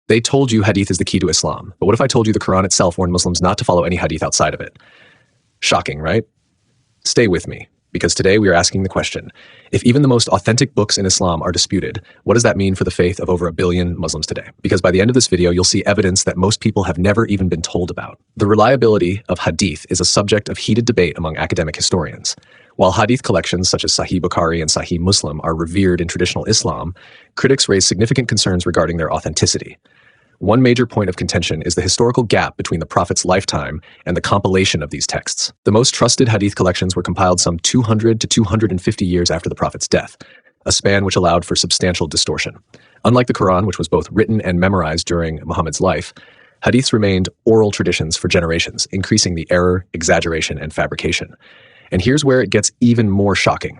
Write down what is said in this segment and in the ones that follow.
They told you Hadith is the key to Islam, but what if I told you the Quran itself warned Muslims not to follow any Hadith outside of it? Shocking, right? Stay with me, because today we are asking the question, if even the most authentic books in Islam are disputed, what does that mean for the faith of over 1 billion Muslims today? Because by the end of this video, you'll see evidence that most people have never even been told about. The reliability of Hadith is a subject of heated debate among academic historians. While Hadith collections such as Sahih Bukhari and Sahih Muslim are revered in traditional Islam, critics raise significant concerns regarding their authenticity. One major point of contention is the historical gap between the Prophet's lifetime and the compilation of these texts. The most trusted Hadith collections were compiled some 200 to 250 years after the Prophet's death, a span which allowed for substantial distortion. Unlike the Quran, which was both written and memorized during Muhammad's life, Hadiths remained oral traditions for generations, increasing the error, exaggeration, and fabrication. And here's where it gets even more shocking.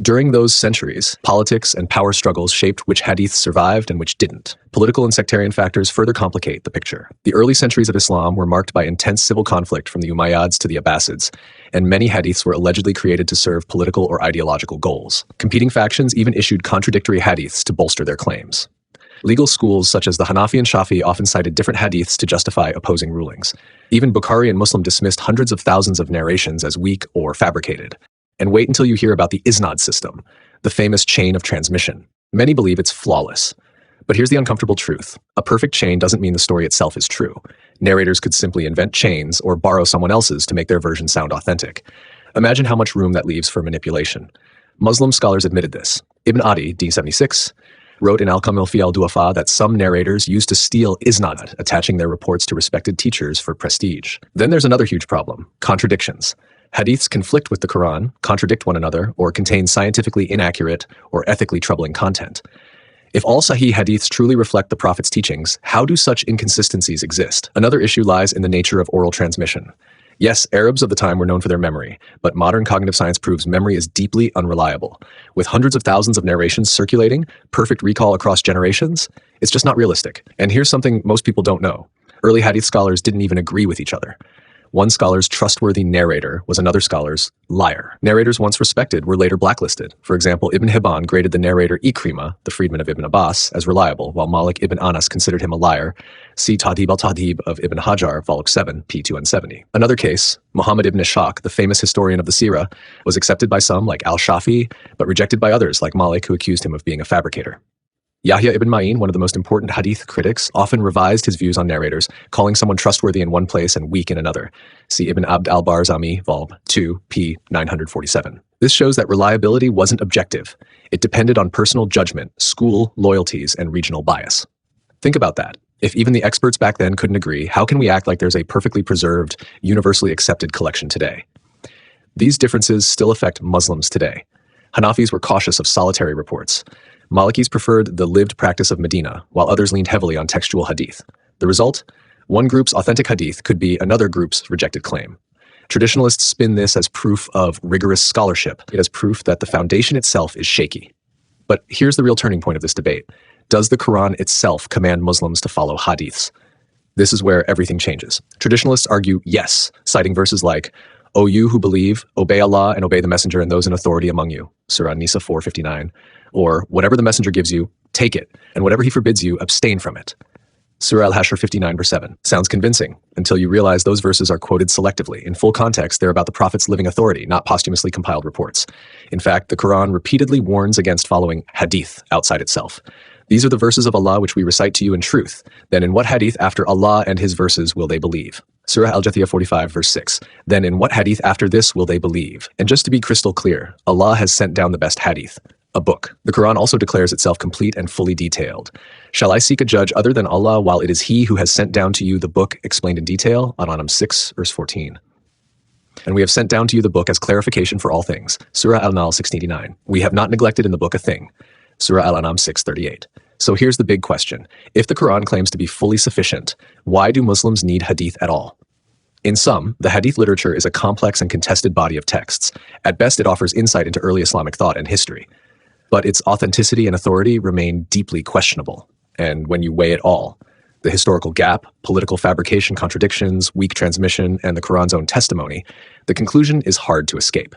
During those centuries, politics and power struggles shaped which hadiths survived and which didn't. Political and sectarian factors further complicate the picture. The early centuries of Islam were marked by intense civil conflict from the Umayyads to the Abbasids, and many hadiths were allegedly created to serve political or ideological goals. Competing factions even issued contradictory hadiths to bolster their claims. Legal schools such as the Hanafi and Shafi often cited different hadiths to justify opposing rulings. Even Bukhari and Muslim dismissed hundreds of thousands of narrations as weak or fabricated. And wait until you hear about the Isnad system, the famous chain of transmission. Many believe it's flawless. But here's the uncomfortable truth. A perfect chain doesn't mean the story itself is true. Narrators could simply invent chains or borrow someone else's to make their version sound authentic. Imagine how much room that leaves for manipulation. Muslim scholars admitted this. Ibn Adi, D76, wrote in Al-Kamil fi al-Du'afa that some narrators used to steal Isnad, attaching their reports to respected teachers for prestige. Then there's another huge problem, contradictions. Hadiths conflict with the Quran, contradict one another, or contain scientifically inaccurate or ethically troubling content. If all Sahih Hadiths truly reflect the Prophet's teachings, how do such inconsistencies exist? Another issue lies in the nature of oral transmission. Yes, Arabs of the time were known for their memory, but modern cognitive science proves memory is deeply unreliable. With hundreds of thousands of narrations circulating, perfect recall across generations, it's just not realistic. And here's something most people don't know. Early Hadith scholars didn't even agree with each other. One scholar's trustworthy narrator was another scholar's liar. Narrators once respected were later blacklisted. For example, Ibn Hibban graded the narrator Ekrema, the freedman of Ibn Abbas, as reliable, while Malik ibn Anas considered him a liar. See Tahdhib al-Tahdhib of Ibn Hajar, Volume 7, p. 270. Another case, Muhammad ibn Ishaq, the famous historian of the Sirah, was accepted by some, like al-Shafi, but rejected by others, like Malik, who accused him of being a fabricator. Yahya ibn Ma'in, one of the most important hadith critics, often revised his views on narrators, calling someone trustworthy in one place and weak in another. See Ibn Abd al-Barzami, Vol. 2, p. 947. This shows that reliability wasn't objective. It depended on personal judgment, school loyalties, and regional bias. Think about that. If even the experts back then couldn't agree, how can we act like there's a perfectly preserved, universally accepted collection today? These differences still affect Muslims today. Hanafis were cautious of solitary reports. Malikis preferred the lived practice of Medina, while others leaned heavily on textual hadith. The result? One group's authentic hadith could be another group's rejected claim. Traditionalists spin this as proof of rigorous scholarship, as proof that the foundation itself is shaky. But here's the real turning point of this debate. Does the Quran itself command Muslims to follow hadiths? This is where everything changes. Traditionalists argue yes, citing verses like, "O you who believe, obey Allah and obey the messenger and those in authority among you," Surah Nisa 4:59. Or, "Whatever the messenger gives you, take it, and whatever he forbids you, abstain from it." Surah Al-Hashr 59 verse 7. Sounds convincing, until you realize those verses are quoted selectively. In full context, they're about the Prophet's living authority, not posthumously compiled reports. In fact, the Quran repeatedly warns against following hadith outside itself. These are the verses of Allah which we recite to you in truth. Then in what hadith after Allah and his verses will they believe? Surah Al-Jathiyah 45 verse 6. Then in what hadith after this will they believe? And just to be crystal clear, Allah has sent down the best hadith. A book. The Quran also declares itself complete and fully detailed. Shall I seek a judge other than Allah while it is He who has sent down to you the book explained in detail? An-An'am 6, verse 14. And we have sent down to you the book as clarification for all things. Surah Al-Nahl 689. We have not neglected in the book a thing. Surah Al-An'am 638. So here's the big question. If the Quran claims to be fully sufficient, why do Muslims need hadith at all? In sum, the hadith literature is a complex and contested body of texts. At best, it offers insight into early Islamic thought and history. But its authenticity and authority remain deeply questionable. And when you weigh it all, the historical gap, political fabrication, contradictions, weak transmission, and the Quran's own testimony, the conclusion is hard to escape.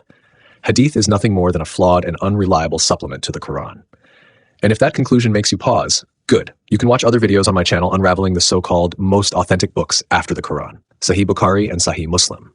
Hadith is nothing more than a flawed and unreliable supplement to the Quran. And if that conclusion makes you pause, Good. You can watch other videos on my channel unraveling the so-called most authentic books after the Quran, Sahih Bukhari and Sahih Muslim.